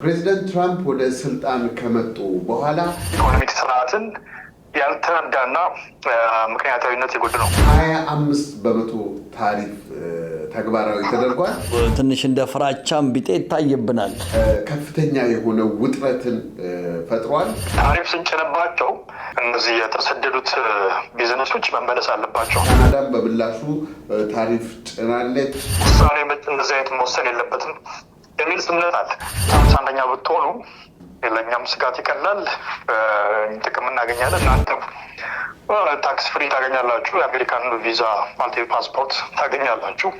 ፕሬዚደንት ትራምፕ ወደ ስልጣን ከመጡ በኋላ ኢኮኖሚክ ስርዓትን ያልተረዳና ምክንያታዊነት የጎደለው 25% ታሪፍ ተግባራዊ ተደርጓል። ትንሽ እንደ ፍራቻም ቢጤ ይታይብናል። ከፍተኛ የሆነ ውጥረትን ፈጥሯል። ታሪፍ ስንጭንባቸው እነዚህ የተሰደዱት ቢዝነሶች መመለስ አለባቸው። ካናዳም በምላሹ ታሪፍ ጭናለች። ውሳኔ እንደዚህ አይነት መወሰን የለበትም የሚል ስምነት አለ። አንደኛ ብትሆኑ ለእኛም ስጋት ይቀላል፣ ጥቅም እናገኛለን። እናንተም ታክስ ፍሪ ታገኛላችሁ፣ የአሜሪካን ቪዛ ማልቲ ፓስፖርት ታገኛላችሁ።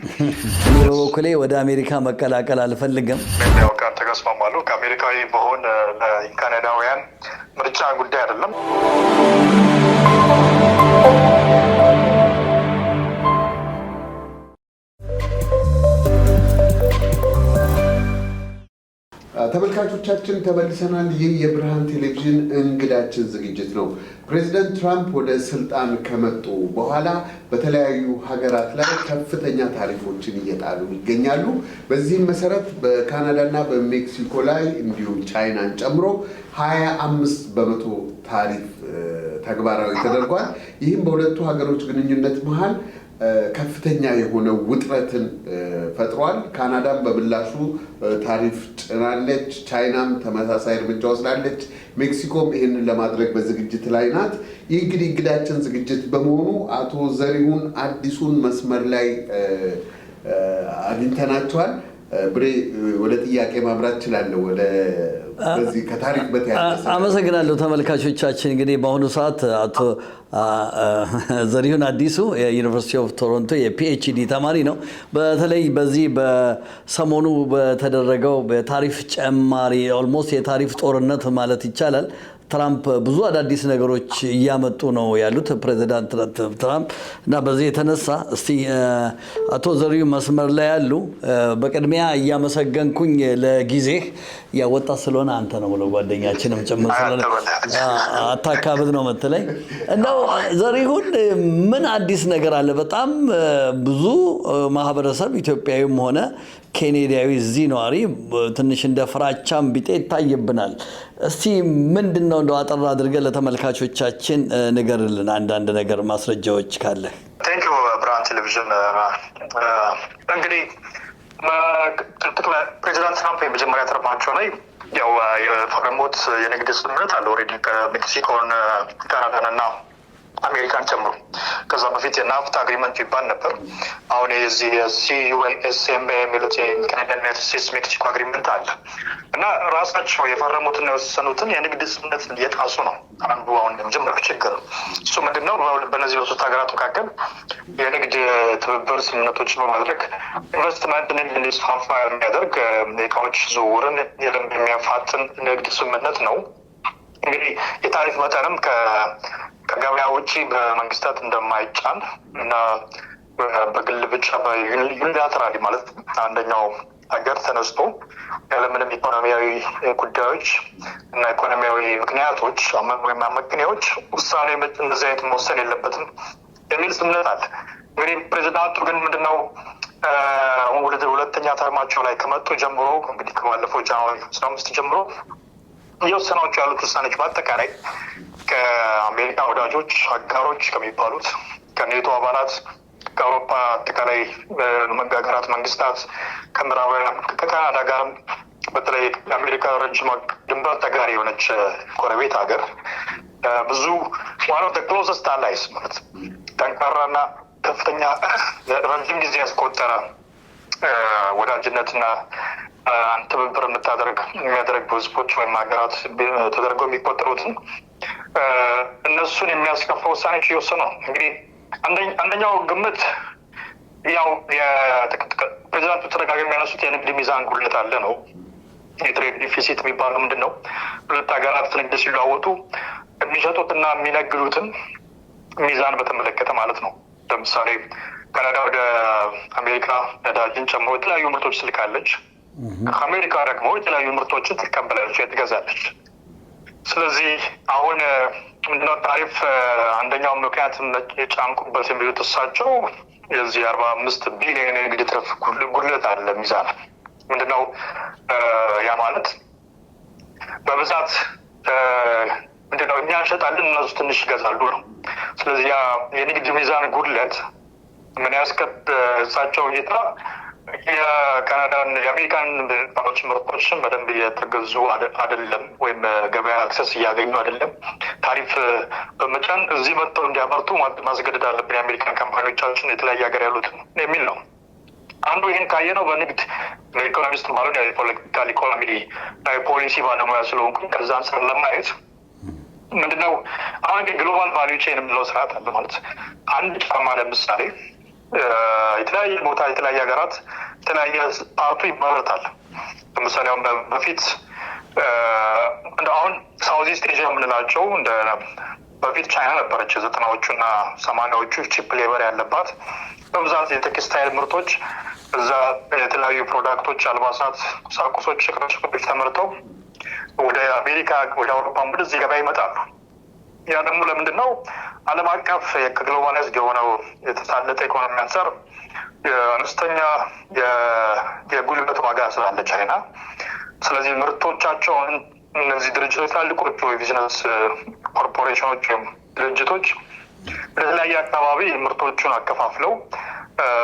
እኔ በበኩሌ ወደ አሜሪካ መቀላቀል አልፈልግም። ያው ጋር ተስማማለሁ። ከአሜሪካዊ በሆን ለካናዳውያን ምርጫ ጉዳይ አይደለም። ተመልካቾቻችን ተመልሰናል። ይህ የብርሃን ቴሌቪዥን እንግዳችን ዝግጅት ነው። ፕሬዚደንት ትራምፕ ወደ ስልጣን ከመጡ በኋላ በተለያዩ ሀገራት ላይ ከፍተኛ ታሪፎችን እየጣሉ ይገኛሉ። በዚህም መሰረት በካናዳና በሜክሲኮ ላይ እንዲሁም ቻይናን ጨምሮ 25% ታሪፍ ተግባራዊ ተደርጓል። ይህም በሁለቱ ሀገሮች ግንኙነት መሃል ከፍተኛ የሆነ ውጥረትን ፈጥሯል። ካናዳም በምላሹ ታሪፍ ጭናለች። ቻይናም ተመሳሳይ እርምጃ ወስዳለች። ሜክሲኮም ይህንን ለማድረግ በዝግጅት ላይ ናት። ይህ እንግዲህ እንግዳችን ዝግጅት በመሆኑ አቶ ዘሪሁን አዲሱን መስመር ላይ አግኝተናቸዋል። ብሬ ወደ ጥያቄ ማምራት እችላለሁ። ወደ በዚህ ከታሪክ በተያያዘ አመሰግናለሁ። ተመልካቾቻችን እንግዲህ በአሁኑ ሰዓት አቶ ዘሪሁን አዲሱ የዩኒቨርሲቲ ኦፍ ቶሮንቶ የፒኤችዲ ተማሪ ነው። በተለይ በዚህ በሰሞኑ በተደረገው በታሪፍ ጭማሪ ኦልሞስት የታሪፍ ጦርነት ማለት ይቻላል ትራምፕ ብዙ አዳዲስ ነገሮች እያመጡ ነው ያሉት ፕሬዚዳንት ትራምፕ እና በዚህ የተነሳ እስቲ አቶ ዘሪሁን መስመር ላይ ያሉ በቅድሚያ እያመሰገንኩኝ ለጊዜህ ያወጣት ስለሆነ አንተ ነው ብለው ጓደኛችንም ጭምር ስለሆነ አታካብድ ነው መጥለኝ እንደው ዘሪሁን ምን አዲስ ነገር አለ? በጣም ብዙ ማህበረሰብ ኢትዮጵያዊም ሆነ ኬንያዊ እዚህ ነዋሪ ትንሽ እንደ ፍራቻም ቢጤ ይታይብናል። እስቲ ምንድነው እንደው አጠር አድርገህ ለተመልካቾቻችን ንገርልን አንዳንድ ነገር ማስረጃዎች ካለ። ቴንኪው ብርሃን ቴሌቪዥን። እንግዲህ ፕሬዚዳንት ትራምፕ የመጀመሪያ ተርማቸው ላይ ያው የፈረሙት የንግድ ስምምነት አለ ኦልሬዲ ከሜክሲኮን ካናዳንና አሜሪካን ጨምሮ። ከዛ በፊት የናፍታ አግሪመንት ይባል ነበር። አሁን የዚህ የሲዩኤስኤምኤ የሚሉት የካናዳና ዩናይትድ ስቴትስ ሜክሲኮ አግሪመንት አለ እና ራሳቸው የፈረሙትና የወሰኑትን የንግድ ስምምነት እየጣሱ ነው። አንዱ አሁን የመጀመሪያው ችግር እሱ ምንድነው? በእነዚህ በሶስት ሀገራት መካከል የንግድ ትብብር ስምምነቶችን በማድረግ ኢንቨስትመንትን እንዲስፋፋ የሚያደርግ የእቃዎች ዝውውርን የሚያፋጥን ንግድ ስምምነት ነው። እንግዲህ የታሪፍ መጠንም ከገበያ ውጭ በመንግስታት እንደማይጫን እና በግል ብቻ በዩኒላተራሊ ማለት አንደኛው ሀገር ተነስቶ ያለምንም ኢኮኖሚያዊ ጉዳዮች እና ኢኮኖሚያዊ ምክንያቶች ወይም አመክንዮዎች ውሳኔ እንደዚህ አይነት መወሰን የለበትም የሚል ስምምነት አለ። እንግዲህ ፕሬዚዳንቱ ግን ምንድነው ሁለተኛ ተርማቸው ላይ ከመጡ ጀምሮ እንግዲህ ከባለፈው ጃንዋሪ 15 ጀምሮ እየወሰናቸው ያሉት ውሳኔዎች በአጠቃላይ ከአሜሪካ ወዳጆች አጋሮች ከሚባሉት ከኔቶ አባላት ከአውሮፓ አጠቃላይ ሀገራት መንግስታት ከምዕራባውያን ከካናዳ ጋርም በተለይ የአሜሪካ ረጅም ድንበር ተጋሪ የሆነች ጎረቤት ሀገር ብዙ ዋናው ክሎዘስት አላይስ ማለት ጠንካራና ከፍተኛ ረጅም ጊዜ ያስቆጠረ ወዳጅነትና ትብብር የሚያደርግ ህዝቦች ወይም ሀገራት ተደርገው የሚቆጠሩትን እነሱን የሚያስከፋ ውሳኔዎች እየወሰኑ ነው። እንግዲህ አንደኛው ግምት ያው ፕሬዚዳንቱ ተደጋጋሚ የሚያነሱት የንግድ ሚዛን ጉድለት አለ ነው። የትሬድ ዲፊሲት የሚባለው ምንድን ነው? ሁለት ሀገራት ንግድ ሲለዋወጡ የሚሸጡትና የሚነግዱትን ሚዛን በተመለከተ ማለት ነው። ለምሳሌ ካናዳ ወደ አሜሪካ ነዳጅን ጨምሮ የተለያዩ ምርቶች ትልካለች። ከአሜሪካ ደግሞ የተለያዩ ምርቶችን ትቀበላለች፣ ትገዛለች። ስለዚህ አሁን ምንድነው ታሪፍ አንደኛው ምክንያት የጫንኩበት የሚሉት እሳቸው የዚህ 45 ቢሊዮን የንግድ ትርፍ ጉድለት አለ ሚዛን። ምንድነው ያ ማለት በብዛት ምንድነው እኛ እንሸጣለን እነሱ ትንሽ ይገዛሉ ነው። ስለዚህ የንግድ ሚዛን ጉድለት ምን እሳቸው እይታ የካናዳን የአሜሪካን ባሮች ምርቶችን በደንብ እየተገዙ አይደለም፣ ወይም ገበያ አክሰስ እያገኙ አይደለም። ታሪፍ በመጫን እዚህ መጥተው እንዲያመርቱ ማስገደድ አለብን የአሜሪካን ካምፓኒዎቻችን የተለያየ ሀገር ያሉት የሚል ነው። አንዱ ይህን ካየ ነው በንግድ ኢኮኖሚስት ማለት የፖለቲካል ኢኮኖሚ ፖሊሲ ባለሙያ ስለሆንኩኝ ከዛ አንጻር ለማየት ምንድነው አሁን ግሎባል ቫሊዩ ቼን የምንለው ስርዓት አለ። ማለት አንድ ጫማ ለምሳሌ የተለያየ ቦታ የተለያየ ሀገራት የተለያየ ፓርቱ ይመረታል። ለምሳሌ አሁን በፊት አሁን ሳውዝ ኢስት ኤዥያ የምንላቸው በፊት ቻይና ነበረች 90ዎቹ እና 80ዎቹ ቺፕ ሌበር ያለባት በብዛት የቴክስታይል ምርቶች እዛ የተለያዩ ፕሮዳክቶች፣ አልባሳት፣ ቁሳቁሶች፣ ሸቀጦች ተመርተው ወደ አሜሪካ ወደ አውሮፓ ወደዚህ ገበያ ይመጣሉ። ያ ደግሞ ለምንድን ነው? ዓለም አቀፍ ከግሎባላይዝድ የሆነው የተሳለጠ ኢኮኖሚ አንጻር አነስተኛ የጉልበት ዋጋ ስላለ ቻይና፣ ስለዚህ ምርቶቻቸውን እነዚህ ድርጅቶች ትላልቆቹ የቢዝነስ ኮርፖሬሽኖች ወይም ድርጅቶች በተለያየ አካባቢ ምርቶቹን አከፋፍለው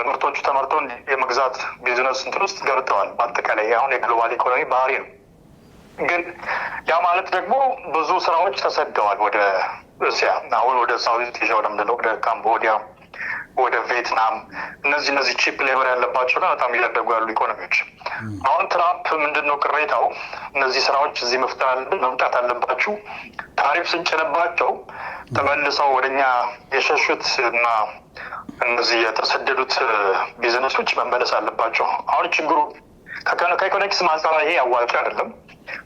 ምርቶቹ ተመርተው የመግዛት ቢዝነስ እንትን ውስጥ ገብተዋል። በአጠቃላይ አሁን የግሎባል ኢኮኖሚ ባህሪ ነው። ግን ያ ማለት ደግሞ ብዙ ስራዎች ተሰደዋል ወደ እስያ፣ አሁን ወደ ሳውዝ ኤዥያ ወደምንለው ወደ ካምቦዲያ፣ ወደ ቪየትናም እነዚህ ቺፕ ሌበር ያለባቸው ጋር በጣም እያደጉ ያሉ ኢኮኖሚዎች። አሁን ትራምፕ ምንድነው ቅሬታው? እነዚህ ስራዎች እዚህ መፍጠር አለብን መምጣት አለባችሁ፣ ታሪፍ ስንጭንባቸው ተመልሰው ወደኛ የሸሹት እና እነዚህ የተሰደዱት ቢዝነሶች መመለስ አለባቸው። አሁን ችግሩ ከኢኮኖሚክስ ማንሳት ይሄ አዋጭ አይደለም።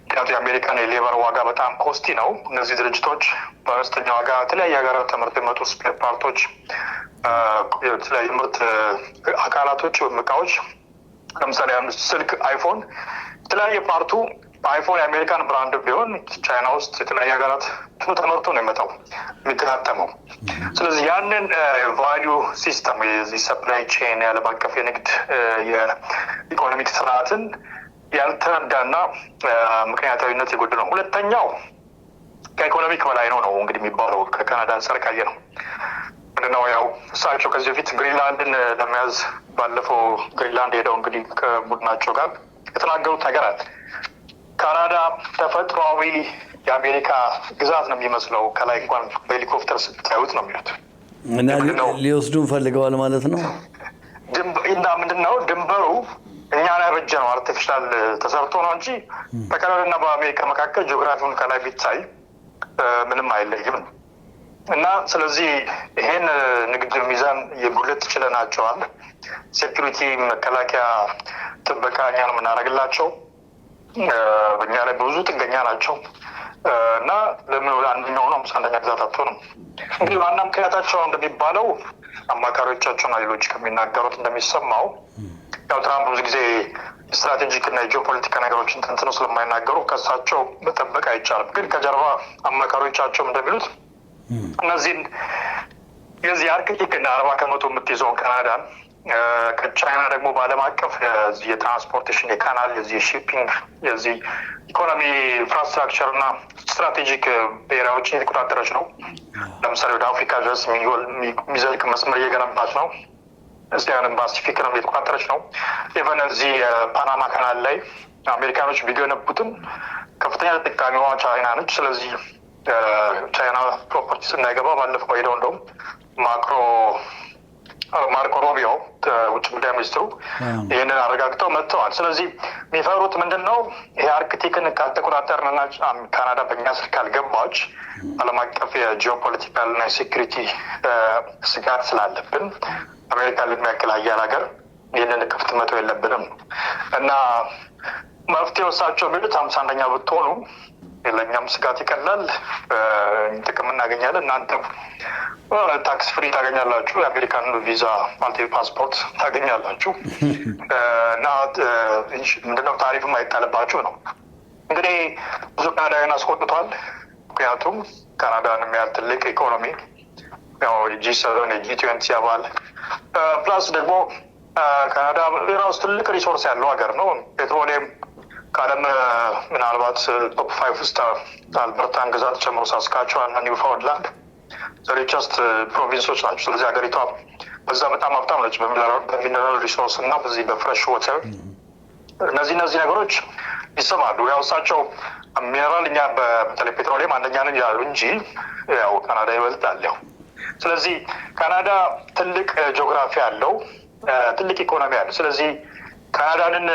ምክንያቱ የአሜሪካን የሌበር ዋጋ በጣም ኮስቲ ነው። እነዚህ ድርጅቶች በአነስተኛ ዋጋ የተለያየ ሀገራት ተመርተው የመጡ ስፔር ፓርቶች፣ የተለያዩ ምርት አካላቶች ወይም እቃዎች፣ ለምሳሌ ስልክ አይፎን የተለያየ ፓርቱ አይፎን የአሜሪካን ብራንድ ቢሆን ቻይና ውስጥ የተለያየ ሀገራት ተመርቶ ነው የመጣው የሚገጣጠመው። ስለዚህ ያንን ቫሊዩ ሲስተም የዚህ ሰፕላይ ቼን የዓለም አቀፍ የንግድ የኢኮኖሚክ ስርዓትን ያልተረዳና ምክንያታዊነት የጎደለው። ሁለተኛው ከኢኮኖሚክ በላይ ነው እንግዲህ የሚባለው ከካናዳ አንጻር ካየ ነው ምንድነው ያው እሳቸው ከዚህ በፊት ግሪንላንድን ለመያዝ ባለፈው ግሪንላንድ ሄደው እንግዲህ ከቡድናቸው ጋር የተናገሩት ነገር አለ። ካናዳ ተፈጥሯዊ የአሜሪካ ግዛት ነው የሚመስለው፣ ከላይ እንኳን በሄሊኮፕተር ስታዩት ነው የሚሉት እና ሊወስዱን ፈልገዋል ማለት ነው። እና ምንድነው ድንበሩ እኛን ያበጀ ነው፣ አርቲፊሻል ተሰርቶ ነው እንጂ በካናዳና በአሜሪካ መካከል ጂኦግራፊውን ከላይ ቢታይ ምንም አይለይም። እና ስለዚህ ይሄን ንግድ ሚዛን የጉልት ችለናቸዋል። ሴኩሪቲ፣ መከላከያ፣ ጥበቃ እኛ ነው የምናደርግላቸው። በእኛ ላይ ብዙ ጥገኛ ናቸው እና ለምን ወደ አንደኛው ነው አንደኛ ግዛት አትሆንም? እንግዲህ ዋና ምክንያታቸው እንደሚባለው አማካሪዎቻቸውና ሌሎች ከሚናገሩት እንደሚሰማው ያው ትራምፕ ብዙ ጊዜ ስትራቴጂክ እና የጂኦፖለቲካ ነገሮችን ተንትነው ስለማይናገሩ ከሳቸው መጠበቅ አይቻልም። ግን ከጀርባ አማካሪዎቻቸው እንደሚሉት እነዚህን የዚህ አርክቲክ እና 40% የምትይዘውን ካናዳን ከቻይና ደግሞ በዓለም አቀፍ የትራንስፖርቴሽን የካናል የዚህ የሺፒንግ የዚህ ኢኮኖሚ ኢንፍራስትራክቸር እና ስትራቴጂክ ኤሪያዎችን የተቆጣጠረች ነው። ለምሳሌ ወደ አፍሪካ ድረስ የሚዘልቅ መስመር እየገነባች ነው። እስያንም ፓሲፊክ ነው የተቆጣጠረች ነው። ኢቨን እዚህ ፓናማ ካናል ላይ አሜሪካኖች ቢገነቡትም ከፍተኛ ተጠቃሚዋ ቻይና ነች። ስለዚህ ቻይና ፕሮፐርቲስ እንዳይገባ ባለፈው ሄደው እንደውም ማርኮ ሮቢዮ ውጭ ጉዳይ ሚኒስትሩ ይህንን አረጋግጠው መጥተዋል። ስለዚህ የሚፈሩት ምንድን ነው? ይሄ አርክቲክን ካልተቆጣጠርንና ካናዳ በእኛ ስር ካልገባች ዓለም አቀፍ የጂኦፖለቲካል እና የሴኩሪቲ ስጋት ስላለብን አሜሪካ ለሚያክል ሀያል ሀገር ይህንን ክፍት መተው የለብንም እና መፍትሄ ወሳቸው የሚሉት 51ኛ ብትሆኑ ለእኛም ስጋት ይቀላል፣ ጥቅም እናገኛለን፣ እናንተም ታክስ ፍሪ ታገኛላችሁ፣ የአሜሪካን ቪዛ ማለቴ ፓስፖርት ታገኛላችሁ እና ምንድነው ታሪፍም አይጣልባችሁ ነው። እንግዲህ ብዙ ካናዳውያን አስቆጥቷል። ምክንያቱም ካናዳን የሚያህል ትልቅ ኢኮኖሚ ያው የጂ7 የጂ20 አባል ፕላስ ደግሞ ካናዳ የራሱ ትልቅ ሪሶርስ ያለው ሀገር ነው። ፔትሮሊየም ከዓለም ምናልባት ቶፕ 5 ውስጥ አልበርታን ግዛት ጨምሮ ሳስካቹዋን እና ኒውፋውንድላንድ ሪቸስት ፕሮቪንሶች ናቸው። ስለዚህ ሀገሪቷ በዛ በጣም ሀብታም ነች በሚነራል ሪሶርስ እና በዚህ በፍሬሽ ወተር። እነዚህ ነገሮች ይሰማሉ። ያው እሳቸው ሚነራል እኛ በተለይ ፔትሮሊየም አንደኛ ነን ይላሉ እንጂ ያው ካናዳ ይበልጣል። ያው ስለዚህ ካናዳ ትልቅ ጂኦግራፊ አለው፣ ትልቅ ኢኮኖሚ አለው። ስለዚህ ካናዳንን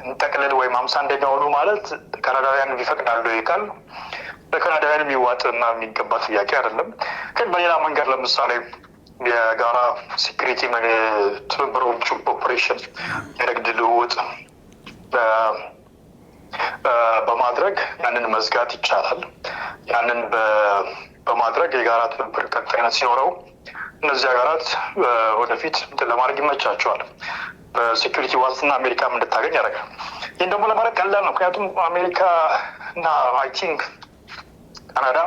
እንጠቅልል ወይም 51ኛ ሆኑ ማለት ካናዳውያን ይፈቅዳሉ ይካል ለካናዳውያን የሚዋጥና የሚገባ ጥያቄ አይደለም። ግን በሌላ መንገድ ለምሳሌ የጋራ ሴኩሪቲ ትብብሮች ኦፕሬሽን የንግድ ልውውጥ በማድረግ ያንን መዝጋት ይቻላል። ያንን በማድረግ የጋራ ትብብር ቀጣይነት ሲኖረው እነዚህ ሀገራት ወደፊት ለማድረግ ይመቻቸዋል። በሴኩሪቲ ዋስትና አሜሪካም እንድታገኝ ያደርጋል። ይህን ደግሞ ለማድረግ ቀላል ነው። ምክንያቱም አሜሪካ እና አይ ቲንክ ካናዳ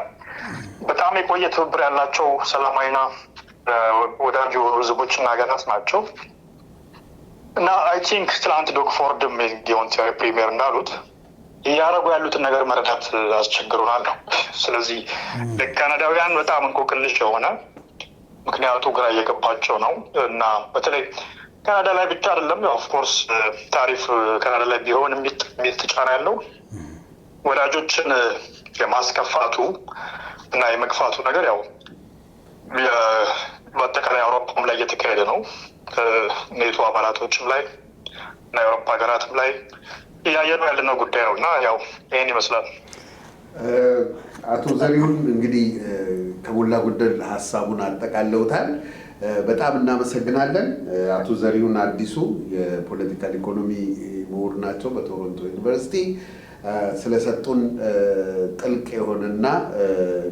በጣም የቆየ ትብብር ያላቸው ሰላማዊና ወዳጅ የሆኑ ህዝቦችና ሀገራት ናቸው እና አይ ቲንክ ትላንት ዶግ ፎርድም የኦንታሪዮ ፕሪሚየር እንዳሉት እያደረጉ ያሉትን ነገር መረዳት አስቸግሮናል ነው። ስለዚህ ለካናዳውያን በጣም እንቆቅልሽ የሆነ ምክንያቱ ግራ እየገባቸው ነው እና በተለይ ካናዳ ላይ ብቻ አይደለም። ኦፍኮርስ ታሪፍ ካናዳ ላይ ቢሆን የሚተጫና ያለው ወዳጆችን የማስከፋቱ እና የመግፋቱ ነገር ያው በአጠቃላይ አውሮፓም ላይ እየተካሄደ ነው። ኔቶ አባላቶችም ላይ እና የአውሮፓ ሀገራትም ላይ እያየነው ያለነው ጉዳይ ነው እና ያው ይህን ይመስላል። አቶ ዘሪሁን እንግዲህ ከሞላ ጎደል ሀሳቡን አጠቃለውታል። በጣም እናመሰግናለን። አቶ ዘሪሁን አዲሱ የፖለቲካል ኢኮኖሚ ምሁር ናቸው በቶሮንቶ ዩኒቨርሲቲ። ስለሰጡን ጥልቅ የሆነና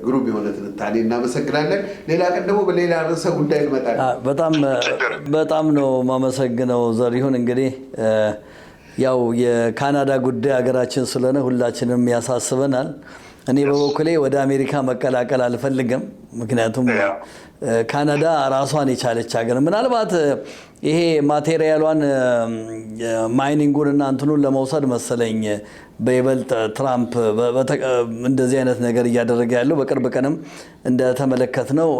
ግሩም የሆነ ትንታኔ እናመሰግናለን። ሌላ ቀን ደግሞ በሌላ ርዕሰ ጉዳይ እንመጣለን። በጣም ነው ማመሰግነው ዘሪሁን። እንግዲህ ያው የካናዳ ጉዳይ ሀገራችን ስለሆነ ሁላችንም ያሳስበናል። እኔ በበኩሌ ወደ አሜሪካ መቀላቀል አልፈልግም። ምክንያቱም ካናዳ ራሷን የቻለች ሀገር፣ ምናልባት ይሄ ማቴሪያሏን ማይኒንጉን እና እንትኑን ለመውሰድ መሰለኝ በይበልጥ ትራምፕ እንደዚህ አይነት ነገር እያደረገ ያለው። በቅርብ ቀንም እንደተመለከትነው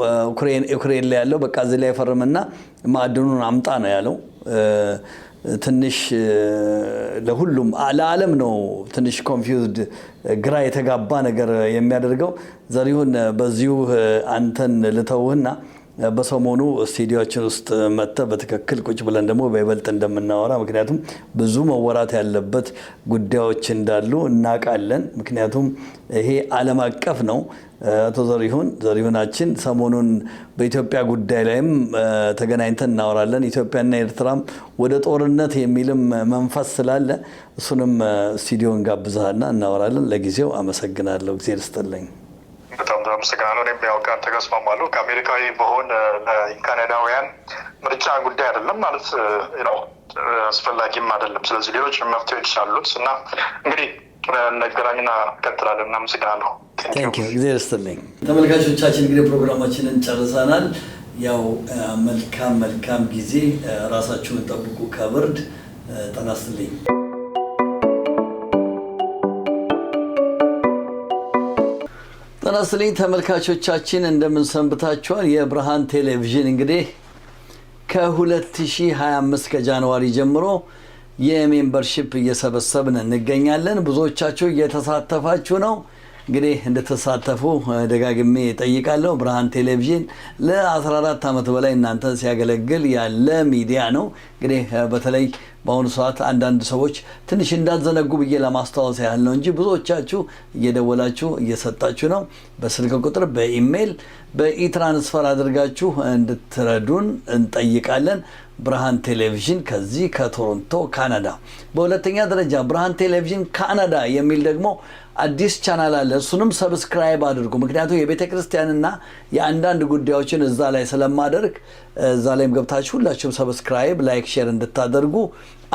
ዩክሬን ላይ ያለው በቃ እዚህ ላይ ፈርምና ማዕድኑን አምጣ ነው ያለው። ትንሽ ለሁሉም ለዓለም ነው ትንሽ ኮንፊውዝድ ግራ የተጋባ ነገር የሚያደርገው። ዘሪሁን በዚሁ አንተን ልተውህና በሰሞኑ ስቱዲዮችን ውስጥ መጥተህ በትክክል ቁጭ ብለን ደግሞ በይበልጥ እንደምናወራ፣ ምክንያቱም ብዙ መወራት ያለበት ጉዳዮች እንዳሉ እናውቃለን። ምክንያቱም ይሄ ዓለም አቀፍ ነው። አቶ ዘሪሁናችን ሰሞኑን በኢትዮጵያ ጉዳይ ላይም ተገናኝተን እናወራለን። ኢትዮጵያና ኤርትራም ወደ ጦርነት የሚልም መንፈስ ስላለ እሱንም ስቱዲዮን ጋብዛና እናወራለን። ለጊዜው አመሰግናለሁ። እግዚአብሔር ይስጥልኝ። በጣም አመሰግናለሁ። እኔም ያው ጋር ተስማማለሁ። ከአሜሪካዊ በሆን ለካናዳውያን ምርጫ ጉዳይ አይደለም ማለት ነው፣ አስፈላጊም አይደለም። ስለዚህ ሌሎች መፍትሄዎች አሉት እና እንግዲህ ነገራኝና ቀጥላለን። እናመሰግናለሁ። ቴንክ ዩ። እግዚአብሔር ይስጥልኝ። ተመልካቾቻችን እንግዲህ ፕሮግራማችንን ጨርሰናል። ያው መልካም ጊዜ፣ ራሳችሁን ጠብቁ ከብርድ። ጤና ይስጥልኝ። ጤና ይስጥልኝ ተመልካቾቻችን፣ እንደምን ሰንብታችኋል? የብርሃን ቴሌቪዥን እንግዲህ ከ2025 ከጃንዋሪ ጀምሮ የሜምበርሺፕ እየሰበሰብን እንገኛለን። ብዙዎቻችሁ እየተሳተፋችሁ ነው። እንግዲህ እንድትሳተፉ ደጋግሜ ጠይቃለሁ። ብርሃን ቴሌቪዥን ለ14 ዓመት በላይ እናንተን ሲያገለግል ያለ ሚዲያ ነው። እንግዲህ በተለይ በአሁኑ ሰዓት አንዳንድ ሰዎች ትንሽ እንዳትዘነጉ ብዬ ለማስታወስ ያህል ነው እንጂ ብዙዎቻችሁ እየደወላችሁ እየሰጣችሁ ነው። በስልክ ቁጥር፣ በኢሜይል፣ በኢትራንስፈር አድርጋችሁ እንድትረዱን እንጠይቃለን። ብርሃን ቴሌቪዥን ከዚህ ከቶሮንቶ ካናዳ። በሁለተኛ ደረጃ ብርሃን ቴሌቪዥን ካናዳ የሚል ደግሞ አዲስ ቻናል አለ። እሱንም ሰብስክራይብ አድርጉ። ምክንያቱም የቤተ ክርስቲያንና የአንዳንድ ጉዳዮችን እዛ ላይ ስለማደርግ እዛ ላይም ገብታችሁ ሁላችሁም ሰብስክራይብ፣ ላይክ፣ ሼር እንድታደርጉ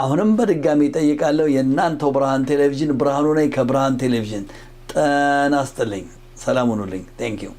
አሁንም በድጋሚ ጠይቃለሁ። የእናንተው ብርሃን ቴሌቪዥን ብርሃኑ ነኝ ከብርሃን ቴሌቪዥን። ጤና ይስጥልኝ። ሰላም ሁኑልኝ። ቴንክ ዩ።